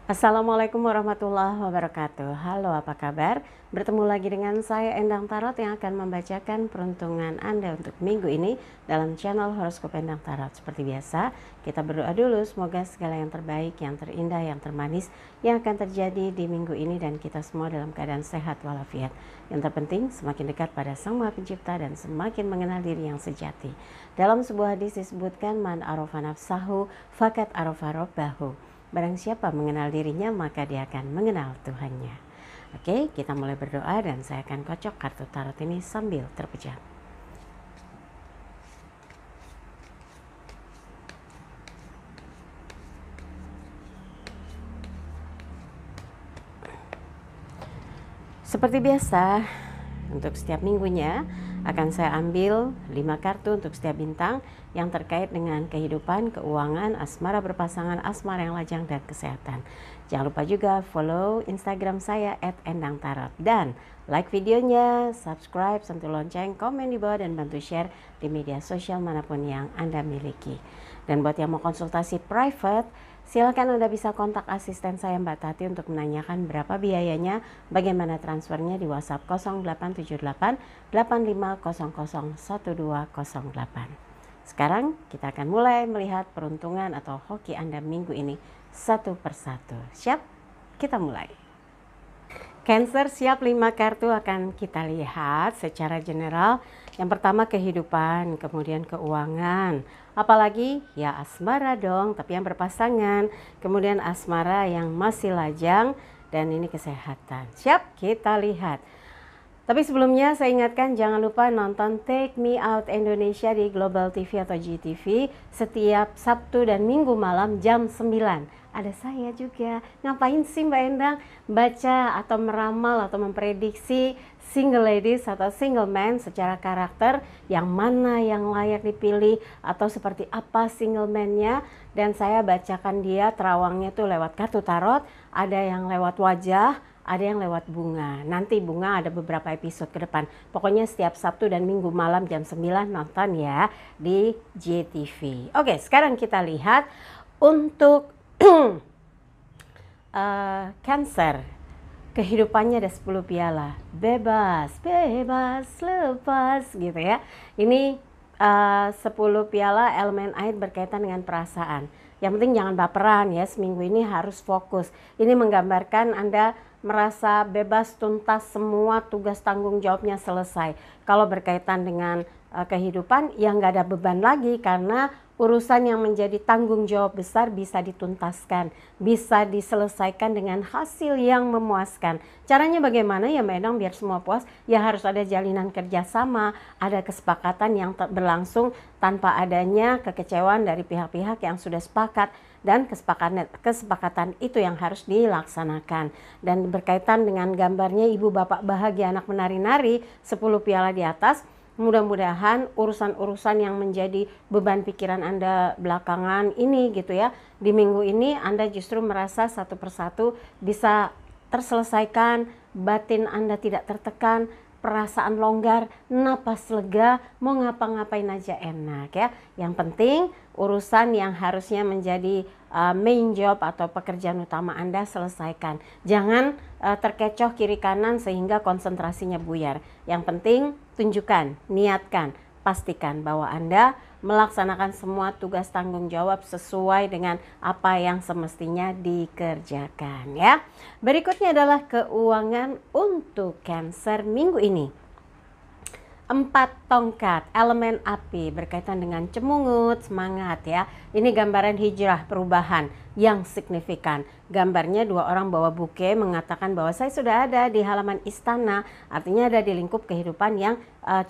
Assalamualaikum warahmatullahi wabarakatuh. Halo, apa kabar? Bertemu lagi dengan saya Endang Tarot yang akan membacakan peruntungan Anda untuk minggu ini dalam channel Horoskop Endang Tarot. Seperti biasa, kita berdoa dulu semoga segala yang terbaik, yang terindah, yang termanis yang akan terjadi di minggu ini dan kita semua dalam keadaan sehat walafiat. Yang terpenting semakin dekat pada Sang Maha Pencipta dan semakin mengenal diri yang sejati. Dalam sebuah hadis disebutkan man arafa nafsahu faqad arafa rabbahu. Barang siapa mengenal dirinya, maka dia akan mengenal Tuhannya. Oke, kita mulai berdoa dan saya akan kocok kartu tarot ini sambil terpejam. Seperti biasa, untuk setiap minggunya akan saya ambil 5 kartu untuk setiap bintang yang terkait dengan kehidupan, keuangan, asmara berpasangan, asmara yang lajang, dan kesehatan. Jangan lupa juga follow Instagram saya @endangtarot dan like videonya, subscribe, sentuh lonceng, komen di bawah dan bantu share di media sosial manapun yang Anda miliki. Dan buat yang mau konsultasi private, silakan Anda bisa kontak asisten saya Mbak Tati untuk menanyakan berapa biayanya, bagaimana transfernya di WhatsApp 0878 8500 1208. Sekarang kita akan mulai melihat peruntungan atau hoki Anda minggu ini satu persatu. Siap? Kita mulai. Cancer, siap, 5 kartu akan kita lihat secara general. Yang pertama kehidupan, kemudian keuangan, apalagi ya asmara dong, tapi yang berpasangan, kemudian asmara yang masih lajang, dan ini kesehatan. Siap, kita lihat. Tapi sebelumnya saya ingatkan jangan lupa nonton Take Me Out Indonesia di Global TV atau GTV setiap Sabtu dan Minggu malam jam 9. Ada saya juga. Ngapain sih Mbak Endang baca atau meramal atau memprediksi single ladies atau single man secara karakter, yang mana yang layak dipilih atau seperti apa single man-nya, dan saya bacakan dia terawangnya tuh lewat kartu tarot, ada yang lewat wajah, ada yang lewat bunga. Nanti bunga ada beberapa episode ke depan. Pokoknya setiap Sabtu dan Minggu malam jam 9 nonton ya di JTV. Oke, sekarang kita lihat untuk Cancer. Kehidupannya ada 10 piala. Bebas, bebas, lepas gitu ya. Ini 10 piala elemen air berkaitan dengan perasaan. Yang penting jangan baperan ya, seminggu ini harus fokus. Ini menggambarkan Anda merasa bebas, tuntas, semua tugas tanggung jawabnya selesai. Kalau berkaitan dengan kehidupan, ya nggak ada beban lagi karena urusan yang menjadi tanggung jawab besar bisa dituntaskan, bisa diselesaikan dengan hasil yang memuaskan. Caranya bagaimana ya Mbak Endang biar semua puas? Ya harus ada jalinan kerjasama, ada kesepakatan yang berlangsung tanpa adanya kekecewaan dari pihak-pihak yang sudah sepakat, dan kesepakatan itu yang harus dilaksanakan. Dan berkaitan dengan gambarnya ibu bapak bahagia anak menari-nari 10 piala di atas, mudah-mudahan urusan-urusan yang menjadi beban pikiran Anda belakangan ini gitu ya, di minggu ini Anda justru merasa satu persatu bisa terselesaikan, batin Anda tidak tertekan, perasaan longgar, napas lega, mau ngapa-ngapain aja enak ya. Yang penting urusan yang harusnya menjadi main job atau pekerjaan utama Anda selesaikan. Jangan terkecoh kiri kanan sehingga konsentrasinya buyar. Yang penting tunjukkan, niatkan, pastikan bahwa Anda melaksanakan semua tugas tanggung jawab sesuai dengan apa yang semestinya dikerjakan ya. Berikutnya adalah keuangan untuk Cancer minggu ini. 4 tongkat, elemen api berkaitan dengan cemungut, semangat ya. Ini gambaran hijrah, perubahan yang signifikan. Gambarnya 2 orang bawa buke mengatakan bahwa saya sudah ada di halaman istana. Artinya ada di lingkup kehidupan yang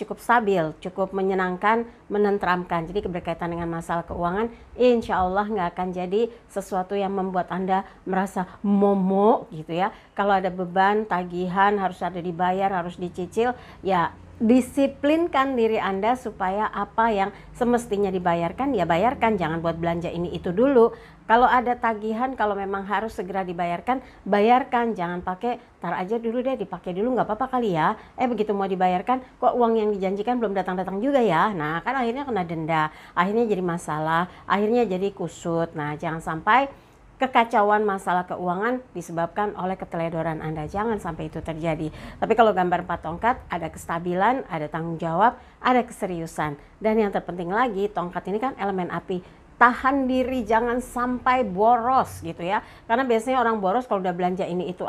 cukup stabil, cukup menyenangkan, menenteramkan. Jadi berkaitan dengan masalah keuangan, insya Allah nggak akan jadi sesuatu yang membuat Anda merasa momok gitu ya. Kalau ada beban, tagihan harus ada dibayar, harus dicicil, ya disiplinkan diri Anda supaya apa yang semestinya dibayarkan ya bayarkan, jangan buat belanja ini itu dulu. Kalau ada tagihan, kalau memang harus segera dibayarkan, bayarkan, jangan pakai tar aja dulu deh, dipakai dulu nggak apa-apa kali ya. Begitu mau dibayarkan kok uang yang dijanjikan belum datang-datang juga ya. Nah kan akhirnya kena denda, akhirnya jadi masalah, akhirnya jadi kusut. Nah jangan sampai kekacauan masalah keuangan disebabkan oleh keteledoran Anda. Jangan sampai itu terjadi. Tapi kalau gambar 4 tongkat, ada kestabilan, ada tanggung jawab, ada keseriusan. Dan yang terpenting lagi, tongkat ini kan elemen api. Tahan diri, jangan sampai boros gitu ya. Karena biasanya orang boros kalau udah belanja ini itu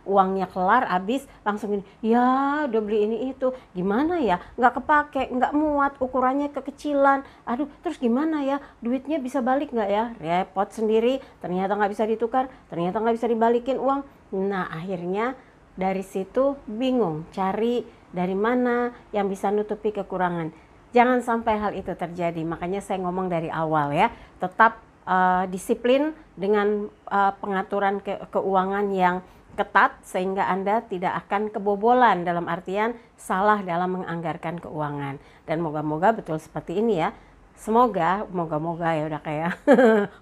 uangnya kelar, habis, langsung gini, ya udah beli ini itu, gimana ya, nggak kepake, nggak muat, ukurannya kekecilan, aduh terus gimana ya, duitnya bisa balik nggak ya, repot sendiri, ternyata nggak bisa ditukar, ternyata nggak bisa dibalikin uang. Nah akhirnya dari situ bingung cari dari mana yang bisa nutupi kekurangan. Jangan sampai hal itu terjadi, makanya saya ngomong dari awal ya, tetap disiplin dengan pengaturan keuangan yang ketat sehingga Anda tidak akan kebobolan, dalam artian salah dalam menganggarkan keuangan. Dan moga-moga betul seperti ini ya. Moga-moga ya udah kayak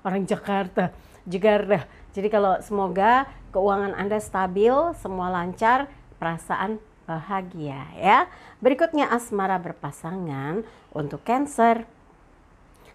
orang Jakarta. Jadi kalau semoga keuangan Anda stabil, semua lancar, perasaan bahagia ya. Berikutnya asmara berpasangan untuk Cancer.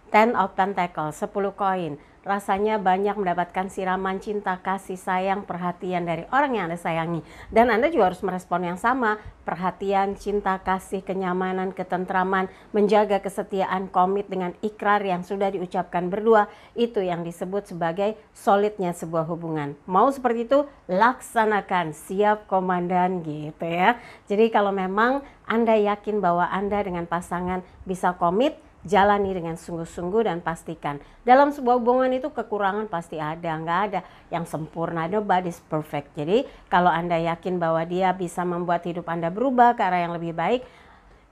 Ten of Pentacles, 10 koin. Rasanya banyak mendapatkan siraman cinta, kasih sayang, perhatian dari orang yang Anda sayangi. Dan Anda juga harus merespon yang sama. Perhatian, cinta, kasih, kenyamanan, ketentraman, menjaga kesetiaan, komit dengan ikrar yang sudah diucapkan berdua. Itu yang disebut sebagai solidnya sebuah hubungan. Mau seperti itu? Laksanakan. Siap komandan gitu ya. Jadi kalau memang Anda yakin bahwa Anda dengan pasangan bisa komit, jalani dengan sungguh-sungguh dan pastikan. Dalam sebuah hubungan itu kekurangan pasti ada, nggak ada yang sempurna, nobody's perfect. Jadi kalau Anda yakin bahwa dia bisa membuat hidup Anda berubah ke arah yang lebih baik,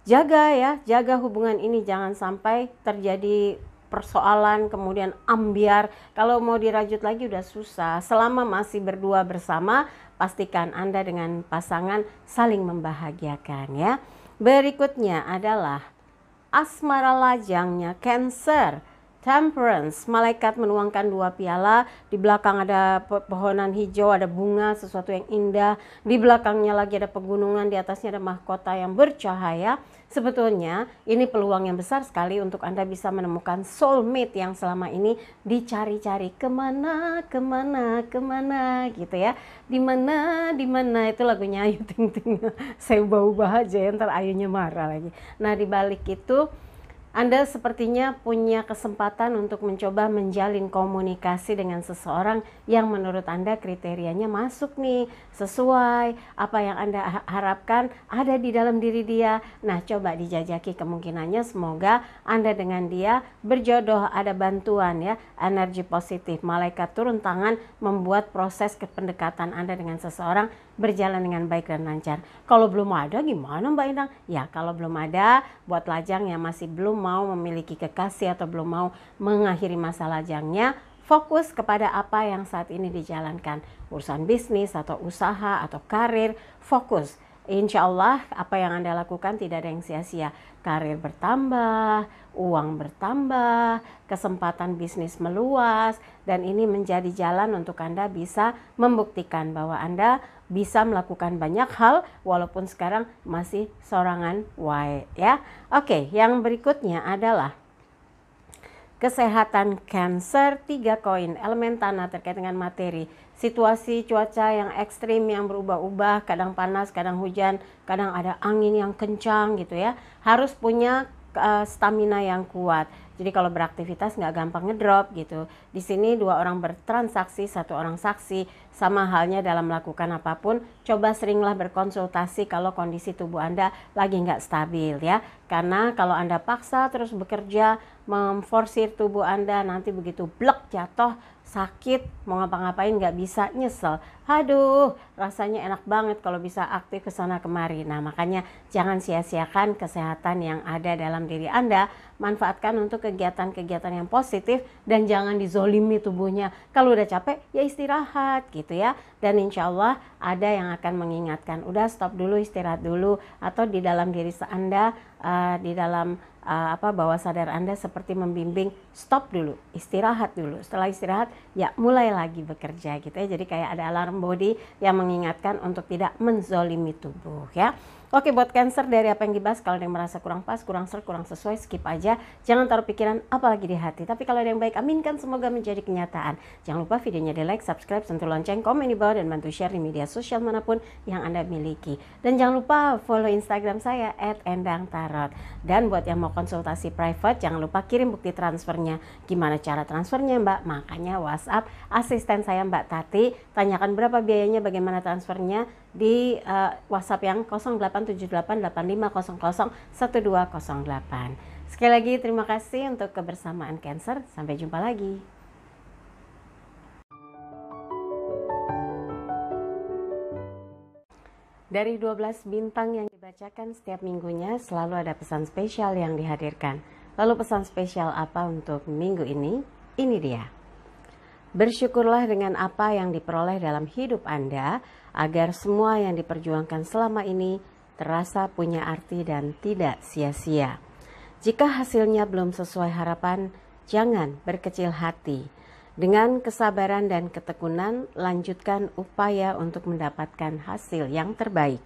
jaga hubungan ini, jangan sampai terjadi persoalan kemudian ambiar. Kalau mau dirajut lagi udah susah. Selama masih berdua bersama, pastikan Anda dengan pasangan saling membahagiakan ya. Berikutnya adalah asmara lajangnya Cancer, Temperance. Malaikat menuangkan 2 piala, di belakang ada pepohonan hijau, ada bunga, sesuatu yang indah, di belakangnya lagi ada pegunungan, di atasnya ada mahkota yang bercahaya. Sebetulnya ini peluang yang besar sekali untuk Anda bisa menemukan soulmate yang selama ini dicari-cari, kemana gitu ya, di mana itu lagunya Ayu Ting Ting. Saya ubah-ubah aja ya, ntar Ayunya marah lagi. Nah di balik itu Anda sepertinya punya kesempatan untuk mencoba menjalin komunikasi dengan seseorang yang menurut Anda kriterianya masuk nih, sesuai apa yang Anda harapkan ada di dalam diri dia. Nah, coba dijajaki kemungkinannya, semoga Anda dengan dia berjodoh, ada bantuan ya, energi positif. Malaikat turun tangan membuat proses pendekatan Anda dengan seseorang berjalan dengan baik dan lancar. Kalau belum ada gimana Mbak Inang? Ya kalau belum ada, buat lajang yang masih belum mau memiliki kekasih atau belum mau mengakhiri masa lajangnya, fokus kepada apa yang saat ini dijalankan. Urusan bisnis atau usaha atau karir, fokus. Insya Allah apa yang Anda lakukan tidak ada yang sia-sia. Karir bertambah, uang bertambah, kesempatan bisnis meluas, dan ini menjadi jalan untuk Anda bisa membuktikan bahwa Anda bisa melakukan banyak hal walaupun sekarang masih sorangan wae ya. Oke, yang berikutnya adalah kesehatan Cancer, 3 koin, elemen tanah terkait dengan materi. Situasi cuaca yang ekstrim yang berubah-ubah, kadang panas, kadang hujan, kadang ada angin yang kencang gitu ya. Harus punya stamina yang kuat. Jadi kalau beraktivitas nggak gampang ngedrop gitu. Di sini 2 orang bertransaksi, 1 orang saksi. Sama halnya dalam melakukan apapun, coba seringlah berkonsultasi kalau kondisi tubuh Anda lagi nggak stabil ya. Karena kalau Anda paksa terus bekerja, memforsir tubuh Anda, nanti begitu blek jatuh, sakit, mau ngapa-ngapain nggak bisa, nyesel. Aduh, rasanya enak banget kalau bisa aktif ke sana kemari. Nah, makanya jangan sia-siakan kesehatan yang ada dalam diri Anda. Manfaatkan untuk kegiatan-kegiatan yang positif dan jangan dizolimi tubuhnya. Kalau udah capek, ya istirahat gitu ya. Dan insya Allah ada yang akan mengingatkan, udah stop dulu, istirahat dulu. Atau di dalam diri Anda di dalam bawah sadar Anda seperti membimbing stop dulu, istirahat dulu. Setelah istirahat ya mulai lagi bekerja gitu ya. Jadi kayak ada alarm body yang mengingatkan untuk tidak menzolimi tubuh ya. Oke, buat Cancer, dari apa yang dibahas, kalau ada yang merasa kurang pas, kurang serk, kurang sesuai, skip aja. Jangan taruh pikiran apalagi di hati. Tapi kalau ada yang baik, aminkan semoga menjadi kenyataan. Jangan lupa videonya di like, subscribe, sentuh lonceng, komen di bawah, dan bantu share di media sosial manapun yang Anda miliki. Dan jangan lupa follow Instagram saya @endangtarot. Dan buat yang mau konsultasi private, jangan lupa kirim bukti transfernya. Gimana cara transfernya, Mbak? Makanya WhatsApp asisten saya, Mbak Tati. Tanyakan berapa biayanya, bagaimana transfernya di WhatsApp yang 087885001208. Sekali lagi terima kasih untuk kebersamaan Cancer. Sampai jumpa lagi. Dari 12 bintang yang dibacakan setiap minggunya selalu ada pesan spesial yang dihadirkan. Lalu pesan spesial apa untuk minggu ini? Ini dia. Bersyukurlah dengan apa yang diperoleh dalam hidup Anda, agar semua yang diperjuangkan selama ini terasa punya arti dan tidak sia-sia. Jika hasilnya belum sesuai harapan, jangan berkecil hati. Dengan kesabaran dan ketekunan, lanjutkan upaya untuk mendapatkan hasil yang terbaik.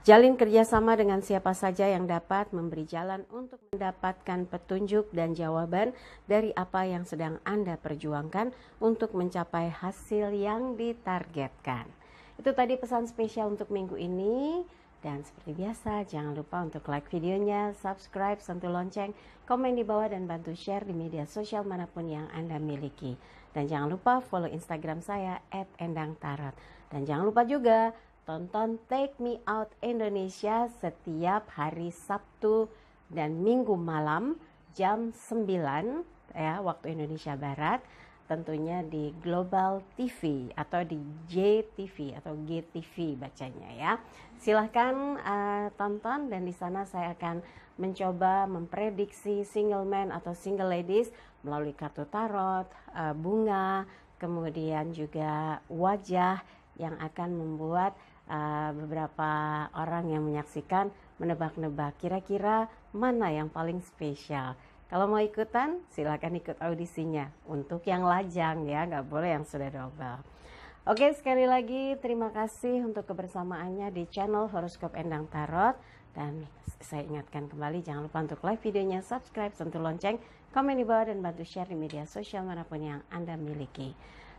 Jalin kerjasama dengan siapa saja yang dapat memberi jalan untuk mendapatkan petunjuk dan jawaban dari apa yang sedang Anda perjuangkan untuk mencapai hasil yang ditargetkan. Itu tadi pesan spesial untuk minggu ini. Dan seperti biasa, jangan lupa untuk like videonya, subscribe, sentuh lonceng, komen di bawah, dan bantu share di media sosial manapun yang Anda miliki. Dan jangan lupa follow Instagram saya @endangtarot. Dan jangan lupa juga tonton Take Me Out Indonesia setiap hari Sabtu dan Minggu malam jam 9 ya, waktu Indonesia Barat. Tentunya di Global TV atau di JTV atau GTV bacanya ya. Silahkan tonton, dan di sana saya akan mencoba memprediksi single man atau single ladies melalui kartu tarot, bunga, kemudian juga wajah yang akan membuat beberapa orang yang menyaksikan menebak-nebak kira-kira mana yang paling spesial. Kalau mau ikutan, silakan ikut audisinya. Untuk yang lajang ya, nggak boleh yang sudah double. Oke, sekali lagi terima kasih untuk kebersamaannya di channel Horoskop Endang Tarot. Dan saya ingatkan kembali, jangan lupa untuk like videonya, subscribe, sentuh lonceng, komen di bawah, dan bantu share di media sosial manapun yang Anda miliki.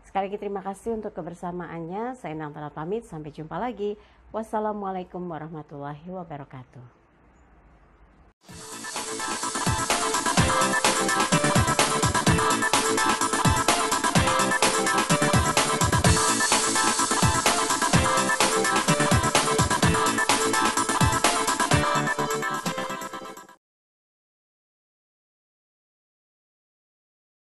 Sekali lagi terima kasih untuk kebersamaannya. Saya Endang Tarot pamit, sampai jumpa lagi. Wassalamualaikum warahmatullahi wabarakatuh.